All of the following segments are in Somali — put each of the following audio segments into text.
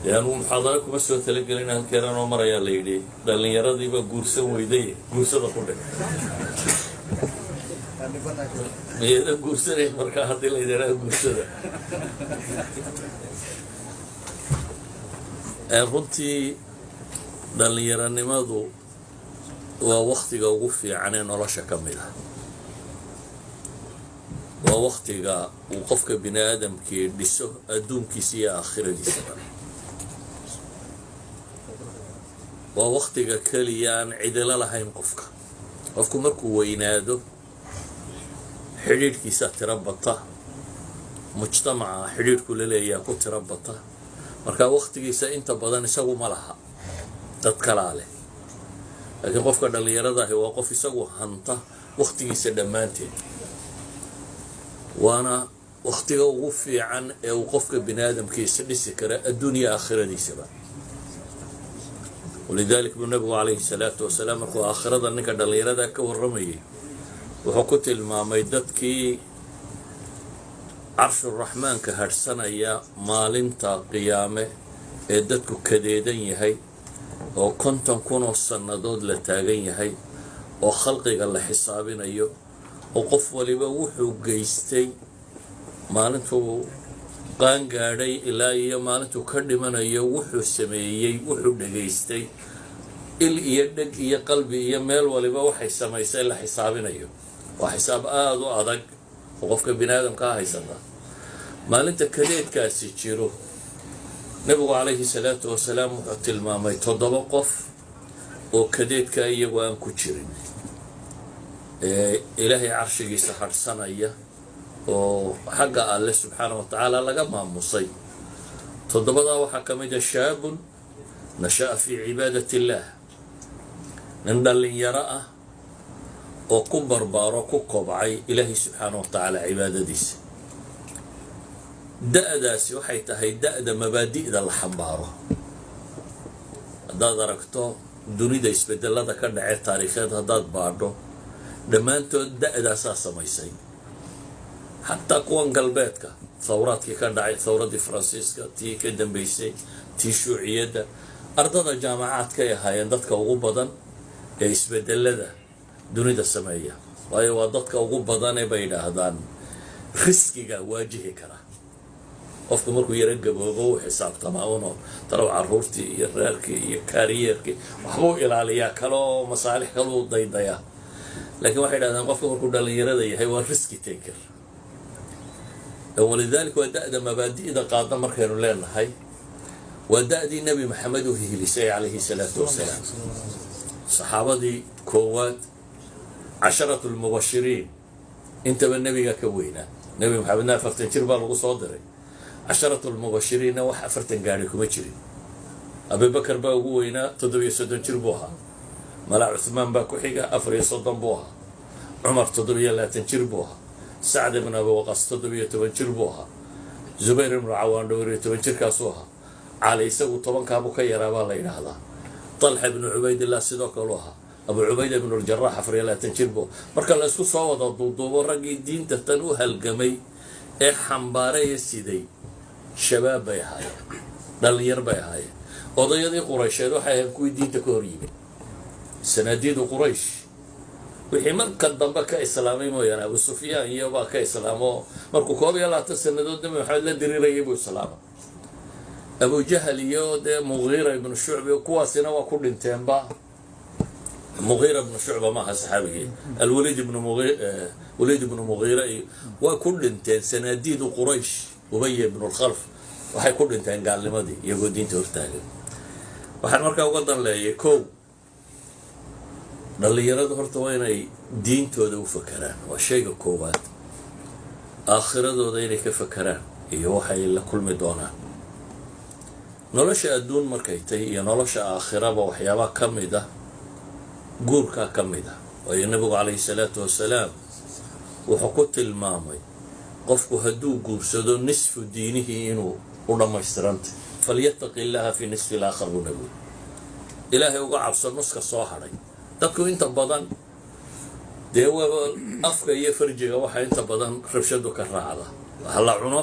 لأنه محاضرة بس وتلقينا كيران ومر يا ليدي لأن يرضي بقرصة ويدي قرصة كله هذا قرصة ليه مركا هذي ليدي لا قرصة runtii dhallinyaranimadu waa wakhtiga ugu fiican ee nolosha ka mid ah waa wakhtiga uu qofka bini aadamkii dhiso adduunkiisa iyo aakhiradiisaba waa wakhtiga keliya aan cidilo lahayn qofku markuu weynaado xidhiidhkiisa tiro bata mujtamaca xidhiidhku la leeyahay ku tiro bata marka waqtigiisa inta badan isagu ma laha dad kala leh laakiin qofka dhalinyarada ah waa qof isagu hanta waqtigiisa dhamaanteed waana waqtiga ugu fiican ee uu qofka bini aadamkiisa dhisi kara adduunyo aakhiradiisaba ولذلك النبي عليه الصلاة والسلام قال آخرة أنك dhalinyarada ka warramayay wuxuu ku tilmaamay dadkii عرش الرحمن كهرسنا يا مالنتا قيامة إدتك كديدن يهي أو كنتم كونوا السندود لتاجين يهي أو خلقك الله حسابنا يو وقف ولي بوحو جيستي مالنتو قان قاري إلا يا مالنتو كردمنا يو وحو السميي وحو دجيستي يدك يا قلبي يا مال ولي بوحي سميسي الله حسابنا يو وحساب أدق وقفك بنادم كاهيسنا maalinta kadeedkaasi jiro nabigu calayhi salaatu wasalaam wuxuu tilmaamay 7 qof oo kadeedka iyagu aan ku jirin ilaahay carshigiisa harsanaya oo xagga alle subxaanahu wa tacaala laga maamusay 7da waxaa ka mid ah shaabun nasha'a fi cibaadati illaah nin dhalinyaro ah oo ku barbaaro ku kobcay ilaahay subxaanahu wa tacaala cibaadadiisa da'daasi waxay tahay da'da mabaadi'da la xambaaro haddaad aragto dunida isbedelada ka dhacee taariikheed haddaad baadho dhammaantood da'daasaa samaysay xataa kuwan galbeedka thawraadkii ka dhacay thawraddii faransiiska tii ka dambaysay tii shuuciyadda ardada jaamacaadkay ahaayeen dadka ugu badan ee isbedelada dunida sameeya waayo waa dadka ugu badanee bay yidhaahdaan riskiga waajihi kara qofku markuu yara gaboobo uu xisaabtamaa uno talow caruurtii iyo reerkii iyo kaariyeerkii waxbuu ilaaliyaa kaloo masaalix kaluu daydayaa laakiin waxay yidhahdaan qofka markuu dhalinyarada yahay waa riski taker walidaalika waa da'da mabaadi'da qaada markaynu leenahay waa da'dii nebi maxamed u hihilisay calayhi salaatu wasalaam saxaabadii koowaad 10 المبشرين intaba nebiga ka weynaa nebi maxamedna 40 jir baa lagu soo diray 10 المبشرين wax 40 gaari kuma jirin Abu Bakar baa ugu weynaa 37 jir buu ahaa Mala Uthman baa ku xiga 34 buu ahaa Umar 37 jir buu ahaa Sa'd ibn Abi Waqqas 17 jir buu ahaa Zubayr ibn Awaan 12 jirkaas uu ahaa Ali isagu 10 kaabu ka yaraa baa la yiraahdaa Talha ibn Ubaydillah sidoo kale ahaa Abu Ubayda ibn al-Jarrah 24 jir buu marka la isku soo wada duuduubo ragii diinta tan u halgamay ee xambaaray siday shabaab bay ahaayeen dhalinyar bay ahaayeen odayadii quraysheed waxay ahayd kuwii diinta ka hor yimid sanadiidu quraysh wixii marka dambe ka islaamay mooyaan Abu Sufyaan iyo baa ka islaamo markuu 12 sanadood dambe waxa la diriirayay buu islaama Abu Jahl iyo Mughira ibn Shu'ba kuwaasina waa ku dhinteen ba Mughira ibn Shu'ba ma aha saxaabiga Al-Walid ibn Mughira waa ku dhinteen sanadiidu quraysh Ubay ibn al-Khalf waxay ku dhinteen gaalnimadii iyagoo diinta hortaagan waxaan markaa uga dan leeyahay kow dhalinyaradu horta waa inay diintooda u fakaraan waa shayga koowaad aakhiradooda inay ka fakaraan iyo waxay la kulmi doonaan nolosha adduun markay tahay iyo nolosha aakhiraba waxyaabaha ka mid ah guurka ka mid ah waayo nabigu calayhi salaatu wasalaam wuxuu ku tilmaamay qofku hadduu guursado nisfu diinihii inuu u dhammaystiranta falyattaqi illaaha fi nisfi al-aakhir buu nabigu ilaahay uga cabso nuska soo hadhay dadku inta badan dee waa afka iyo farjiga waxa inta badan rabshadu ka raacda waxa la cuno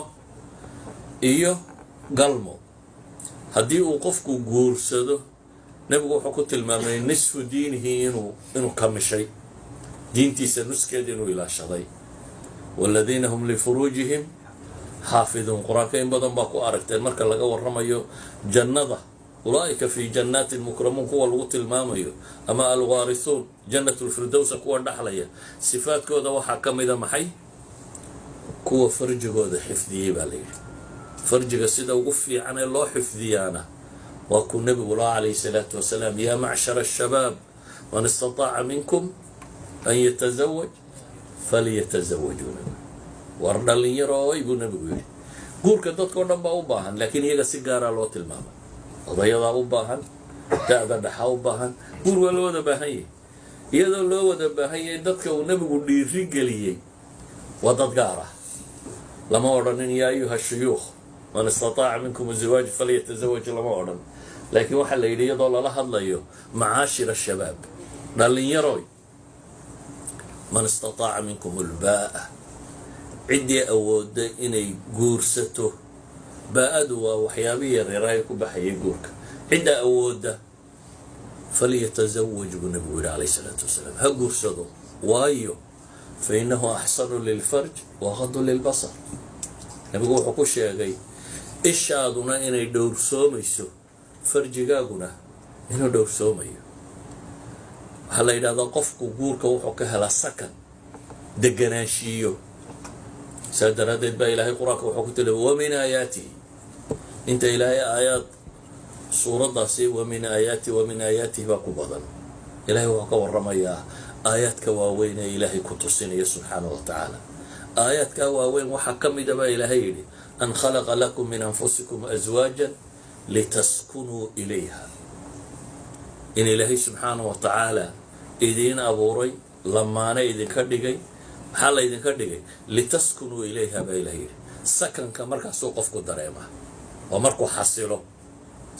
iyo galmo haddii uu qofku guursado nebigu wuxuu ku tilmaamay nisfu diinihi inuu kamishay diintiisa nuskeeda inuu ilaashaday waladiina hum lifuruujihim xaafiduun qur-aanka in badan baa ku aragteen marka laga warramayo jannada ulaa'ika fii jannaatin mukramuun kuwa lagu tilmaamayo ama alwaarisuun jannatulfirdowsa kuwa dhaxlaya sifaadkooda waxaa ka mida maxay kuwa farjigooda xifdiyey baa layidhi farjiga sida ugu fiican ee loo xifdiyaana waa kuu nebigu laha calayhi salaatu wasalaam yaa macshara ashabaab man istataaca minkum an yatasawaj falyatasawajuuna war dhallinyarooy buu nebigu yidhi guurka dadkao dhan baa u baahan laakiin iyaga si gaaraa loo tilmaamay odayadaa u baahan da-da dhaxaa u baahan guur waa loo wada baahan yahay iyadoo loo wada baahan yahay dadka uu nebigu dhiiri geliyey waa dad gaar ah lama odhanin yaa ayuha shuyuukh man istataaca minkum azawaaj falyataزawaj lama odhan laakiin waxaa la yidhi iyadoo lala hadlayo macaashir ashabaab dhallinyaroy man istataaca minkum albaa'a ciddii awoodda inay guursato baa-adu waa waxyaabihii yaryaraay ku baxayay guurka cidda awoodda falyataزawaj buu nebigu yidhi calayhi salaatu wasalaam ha guursado waayo fa innahu axsanu lilfarj waqadu lilbasar nebigu wuxuu ku sheegay ishaaduna inay dhowrsoomayso farjigaaguna inuu dhowrsoomayo waxaa la yidhahdaa qofku guurka wuxuu ka helaa sakan deganaanshiiyo saa daraaddeed baa ilaahay qur-aanka wuxuu ku tili wamin aayaatihi inta ilaahay aayaad suuraddaasi wamin aayaatihi baa ku badan ilaahay wuxuu ka warramayaa aayaadka waaweyn ee ilaahay ku tusinaya subxaana wa tacaala aayaadkaa waaweyn waxaa ka mida baa ilaahay yidhi an khalaqa lakum min anfusikum aswaajan litaskunuu ilayha in ilaahay subxaana wa tacaala idiin abuuray lamaane idinka dhigay maxaa la ydinka dhigay litaskunuu ilayha baa ilahay yidhi sakanka markaasuu qofku dareemaa waa markuu xasilo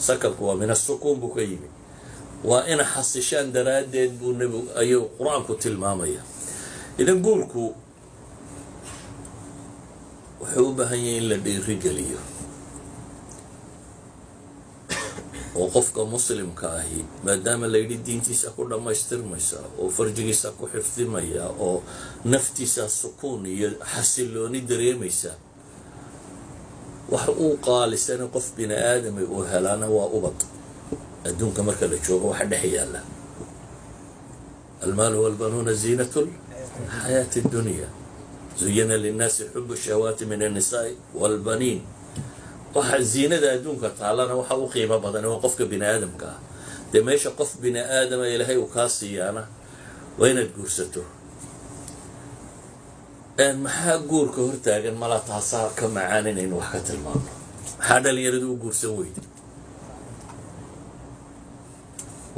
sakanku waa min asukuun buu ka yimi waa ina xasishaan daraaddeed buu nebigu ayuu qur-aanku tilmaamaya idan guurku wuxuu u baahan yahay in la dhiirigeliyo oo qofka muslimka ahi maadaama la yidhi diintiisa ku dhammaystirmaysa oo farjigiisa ku xifdimaya oo naftiisa sukuun iyo xasilooni dareemaysa wax uu qaalisana qof bini aadamay uu helaana waa ubad adduunka marka la joogo waxa dhex yaalla almaalu walbanuuna ziinatu lxayaati addunya zuyina linnaasi xubu shahawaati min annisaai walbaniin waxa ziinada adduunka taallana waxa u qiimo badan waa qofka bini aadamka ah dee meesha qof bini aadama ilaahay uu kaa siiyaana waa inaad guursato maxaa guurka hortaagan malaa taasaa ka macaan inaynu wax ka tilmaamno maxaa dhalinyaradu u guursan weyda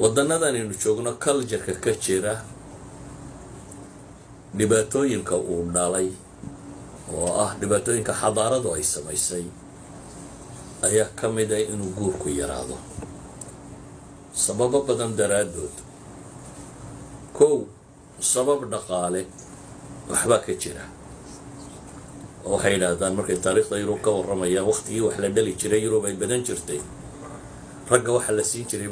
wadanadan aynu joogno cultureka ka jira dhibaatooyinka uu dhalay oo ah dhibaatooyinka xadaaradu ay samaysay ayaa ka mid ah inuu guurku yaraado sababo badan daraaddood kow sabab dhaqaale waxbaa ka jira oo waxay yidhaahdaan markay taariikhda yurub ka warramayaan waqtigii wax la dhali jiray yurub ay badan jirtay ragga waxa la siin jiray